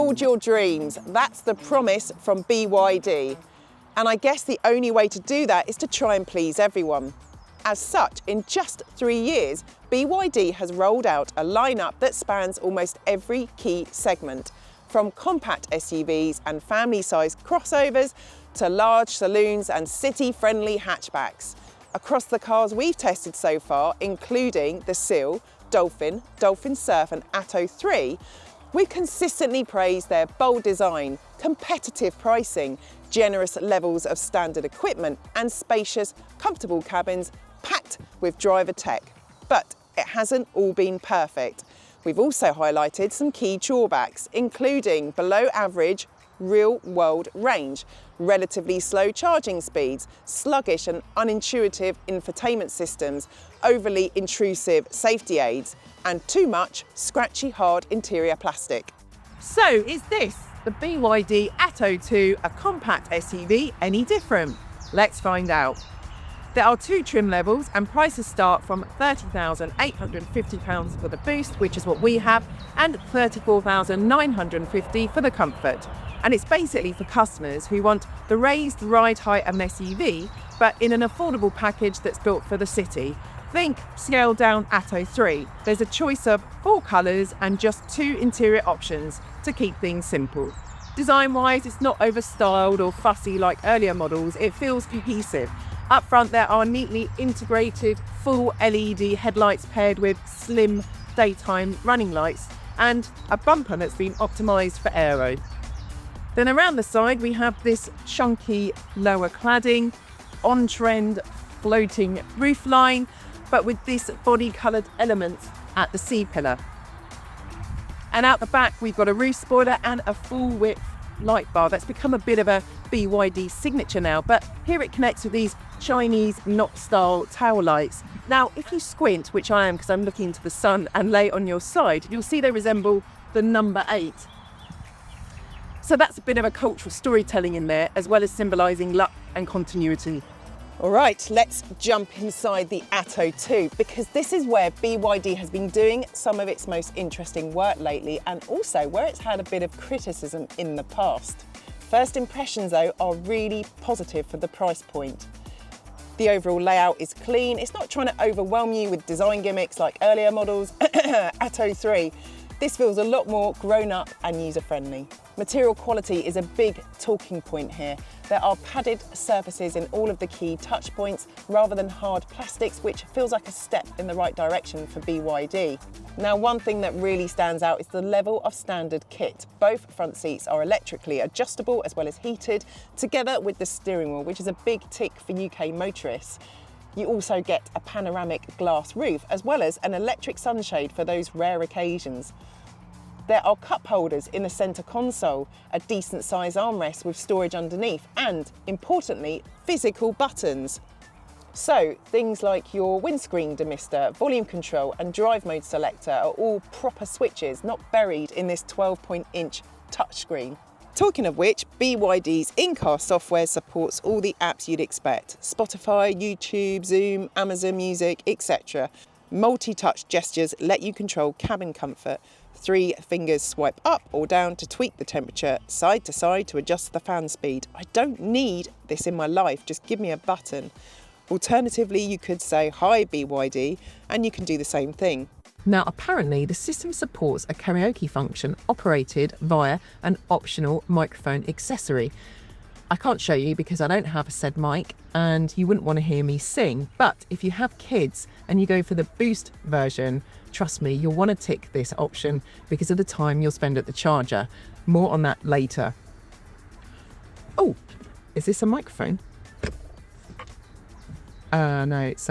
Build your dreams. That's the promise from BYD. And I guess the only way to do that is to try and please everyone. As such, in just 3 years, BYD has rolled out a lineup that spans almost every key segment, from compact SUVs and family-sized crossovers to large saloons and city-friendly hatchbacks. Across the cars we've tested so far, including the Seal, Dolphin, Dolphin Surf and Atto 3, we've consistently praised their bold design, competitive pricing, generous levels of standard equipment and spacious, comfortable cabins packed with driver tech. But it hasn't all been perfect. We've also highlighted some key drawbacks, including below average real-world range, relatively slow charging speeds, sluggish and unintuitive infotainment systems, overly intrusive safety aids, and too much scratchy hard interior plastic. So is this, the BYD Atto 2, a compact SUV, any different? Let's find out. There are 2 trim levels and prices start from £30,850 for the Boost, which is what we have, and £34,950 for the Comfort. And it's basically for customers who want the raised ride height of an SUV, but in an affordable package that's built for the city. Think scaled down Atto 3. There's a choice of 4 colours and just 2 interior options to keep things simple. Design-wise, it's not overstyled or fussy like earlier models. It feels cohesive. Up front, there are neatly integrated full LED headlights paired with slim daytime running lights and a bumper that's been optimised for aero. Then around the side, we have this chunky lower cladding, on-trend floating roofline, but with this body-coloured element at the C-pillar. And out the back, we've got a roof spoiler and a full-width light bar. That's become a bit of a BYD signature now, but here it connects with these Chinese knot-style tail lights. Now, if you squint, which I am because I'm looking into the sun, and lay on your side, you'll see they resemble the number 8. So that's a bit of a cultural storytelling in there, as well as symbolising luck and continuity. All right, let's jump inside the Atto 2, because this is where BYD has been doing some of its most interesting work lately, and also where it's had a bit of criticism in the past. First impressions, though, are really positive for the price point. The overall layout is clean. It's not trying to overwhelm you with design gimmicks like earlier models. Atto 3. This feels a lot more grown up and user friendly. Material quality is a big talking point here. There are padded surfaces in all of the key touch points rather than hard plastics, which feels like a step in the right direction for BYD. Now, one thing that really stands out is the level of standard kit. Both front seats are electrically adjustable as well as heated, together with the steering wheel, which is a big tick for UK motorists. You also get a panoramic glass roof as well as an electric sunshade for those rare occasions. There are cup holders in the centre console, a decent size armrest with storage underneath, and importantly, physical buttons. So things like your windscreen demister, volume control and drive mode selector are all proper switches, not buried in this 12-inch touchscreen. Talking of which, BYD's in-car software supports all the apps you'd expect: Spotify, YouTube, Zoom, Amazon Music, etc. Multi-touch gestures let you control cabin comfort. 3 fingers swipe up or down to tweak the temperature, side to side to adjust the fan speed. I don't need this in my life, just give me a button. Alternatively, you could say, "Hi BYD," and you can do the same thing. Now, apparently, the system supports a karaoke function operated via an optional microphone accessory. I can't show you because I don't have a said mic and you wouldn't want to hear me sing. But if you have kids and you go for the Boost version, trust me, you'll want to tick this option because of the time you'll spend at the charger. More on that later. Oh, is this a microphone? No, it's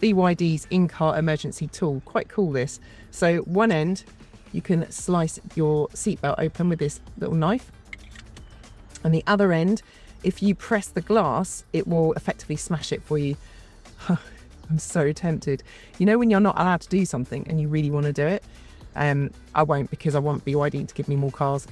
BYD's in-car emergency tool. Quite cool, this. So one end, you can slice your seatbelt open with this little knife. And the other end, if you press the glass, it will effectively smash it for you. I'm so tempted. You know when you're not allowed to do something and you really want to do it? I won't, because I want BYD to give me more cars.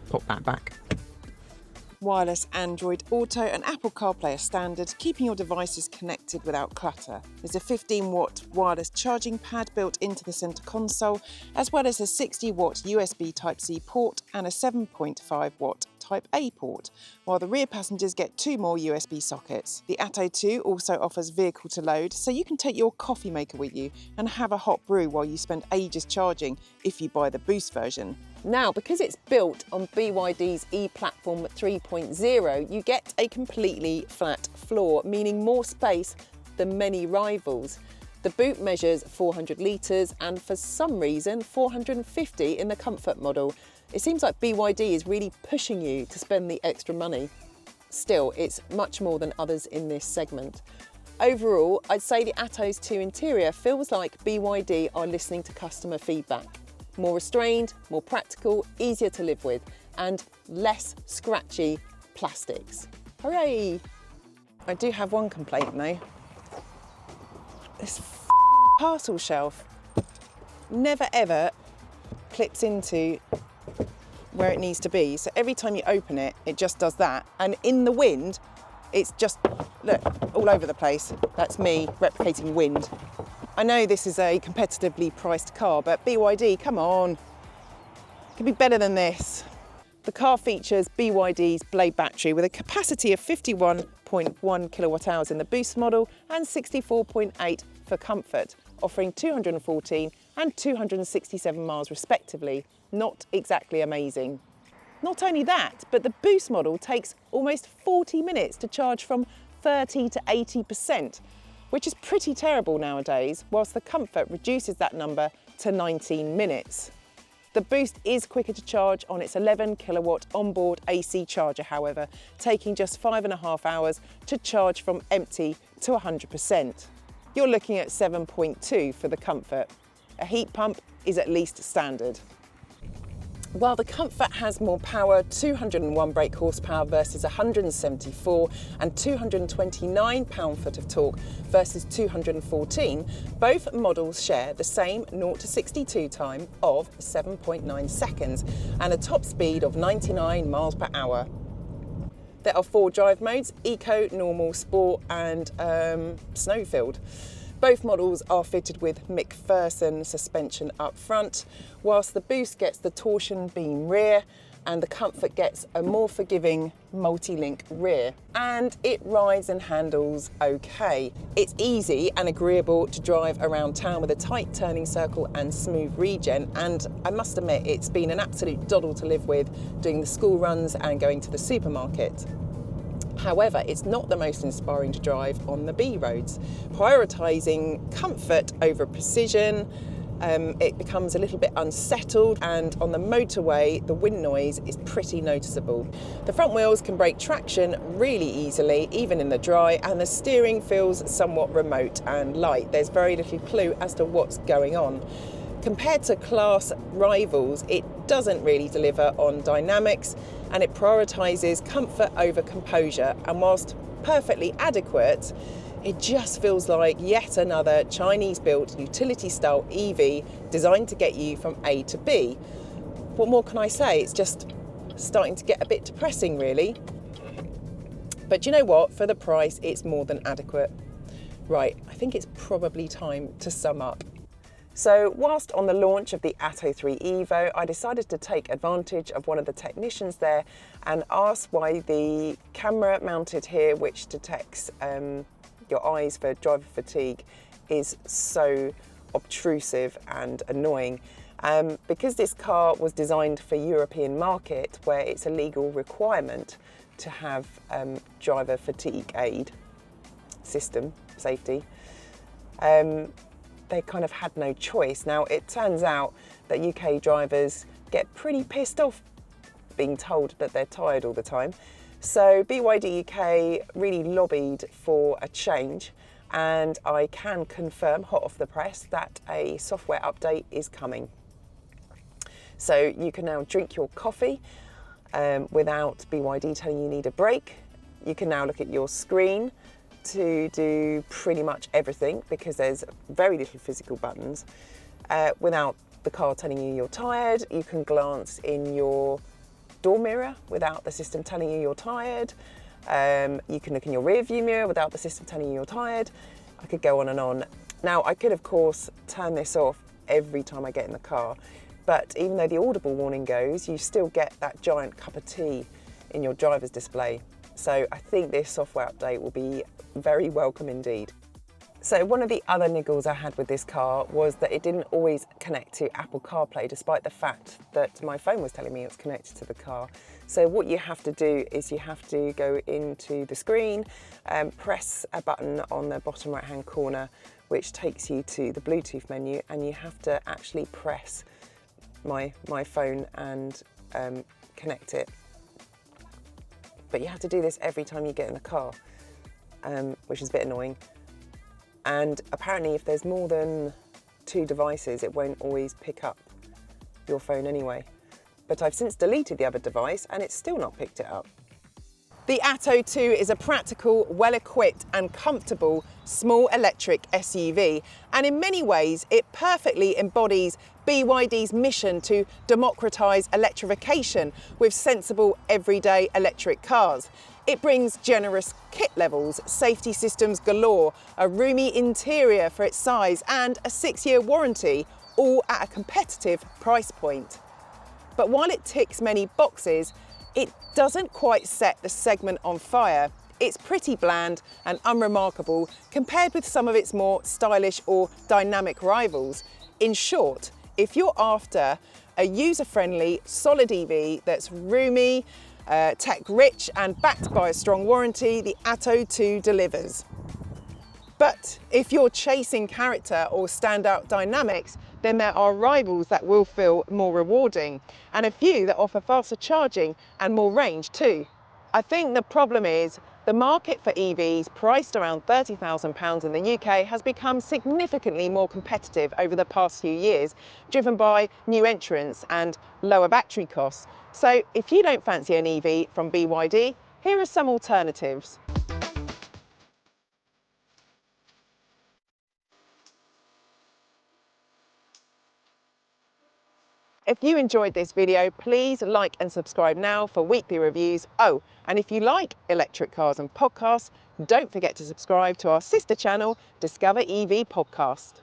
Pop that back. Wireless Android Auto and Apple CarPlay are standard, keeping your devices connected without clutter. There's a 15-watt wireless charging pad built into the centre console, as well as a 60-watt USB Type-C port and a 7.5-watt Type-A port, while the rear passengers get 2 more USB sockets. The Atto 2 also offers vehicle to load, so you can take your coffee maker with you and have a hot brew while you spend ages charging if you buy the Boost version. Now, because it's built on BYD's e-Platform 3.0, you get a completely flat floor, meaning more space than many rivals. The boot measures 400 litres and for some reason 450 in the Comfort model. It seems like BYD is really pushing you to spend the extra money. Still, it's much more than others in this segment. Overall, I'd say the Atto's 2 interior feels like BYD are listening to customer feedback. More restrained, more practical, easier to live with, and less scratchy plastics. Hooray! I do have one complaint though. This parcel shelf never ever clips into where it needs to be. So every time you open it, it just does that. And in the wind, it's just, look, all over the place. That's me replicating wind. I know this is a competitively priced car, but BYD, come on. It could be better than this. The car features BYD's Blade battery with a capacity of 51.1 kilowatt hours in the Boost model and 64.8 for Comfort, offering 214 and 267 miles respectively. Not exactly amazing. Not only that, but the Boost model takes almost 40 minutes to charge from 30 to 80%, which is pretty terrible nowadays, whilst the Comfort reduces that number to 19 minutes. The Boost is quicker to charge on its 11 kilowatt onboard AC charger, however, taking just 5.5 hours to charge from empty to 100%. You're looking at 7.2 for the Comfort. A heat pump is at least standard. While the Comfort has more power, 201 brake horsepower versus 174 and 229 pound-foot of torque versus 214, both models share the same 0 to 62 time of 7.9 seconds and a top speed of 99 miles per hour. There are 4 drive modes: Eco, Normal, Sport and Snowfield. Both models are fitted with McPherson suspension up front, whilst the Boost gets the torsion beam rear and the Comfort gets a more forgiving multi-link rear. And it rides and handles okay. It's easy and agreeable to drive around town with a tight turning circle and smooth regen, and I must admit it's been an absolute doddle to live with doing the school runs and going to the supermarket. However, it's not the most inspiring to drive on the B roads. Prioritising comfort over precision, it becomes a little bit unsettled, and on the motorway, the wind noise is pretty noticeable. The front wheels can break traction really easily, even in the dry, and the steering feels somewhat remote and light. There's very little clue as to what's going on. Compared to class rivals, it doesn't really deliver on dynamics, and it prioritises comfort over composure, and whilst perfectly adequate, it just feels like yet another Chinese-built utility-style EV designed to get you from A to B. What more can I say? It's just starting to get a bit depressing, really. But you know what? For the price, it's more than adequate. Right, I think it's probably time to sum up. So whilst on the launch of the Atto 3 Evo, I decided to take advantage of one of the technicians there and ask why the camera mounted here, which detects your eyes for driver fatigue, is so obtrusive and annoying. Because this car was designed for European market, where it's a legal requirement to have driver fatigue aid system, safety, they kind of had no choice. Now, it turns out that UK drivers get pretty pissed off being told that they're tired all the time. So BYD UK really lobbied for a change, and I can confirm, hot off the press, that a software update is coming. So you can now drink your coffee without BYD telling you need a break. You can now look at your screen to do pretty much everything, because there's very little physical buttons. Without the car telling you you're tired, you can glance in your door mirror without the system telling you you're tired. You can look in your rear view mirror without the system telling you you're tired. I could go on and on. Now, I could, of course, turn this off every time I get in the car, but even though the audible warning goes, you still get that giant cup of tea in your driver's display. So I think this software update will be very welcome indeed. So one of the other niggles I had with this car was that it didn't always connect to Apple CarPlay, despite the fact that my phone was telling me it was connected to the car. So what you have to do is you have to go into the screen, press a button on the bottom right hand corner, which takes you to the Bluetooth menu, and you have to actually press my phone and connect it. But you have to do this every time you get in the car, which is a bit annoying. And apparently if there's more than 2 devices, it won't always pick up your phone anyway. But I've since deleted the other device and it's still not picked it up. The Atto 2 is a practical, well-equipped and comfortable small electric SUV, and in many ways it perfectly embodies BYD's mission to democratise electrification with sensible everyday electric cars. It brings generous kit levels, safety systems galore, a roomy interior for its size and a 6-year warranty, all at a competitive price point. But while it ticks many boxes, it doesn't quite set the segment on fire. It's pretty bland and unremarkable compared with some of its more stylish or dynamic rivals. In short, if you're after a user-friendly, solid EV that's roomy, tech-rich and backed by a strong warranty, the Atto 2 delivers. But if you're chasing character or standout dynamics, then there are rivals that will feel more rewarding, and a few that offer faster charging and more range too. I think the problem is the market for EVs priced around £30,000 in the UK has become significantly more competitive over the past few years, driven by new entrants and lower battery costs. So if you don't fancy an EV from BYD, here are some alternatives. If you enjoyed this video, please like and subscribe now for weekly reviews. Oh, and if you like electric cars and podcasts, don't forget to subscribe to our sister channel, Discover EV Podcast.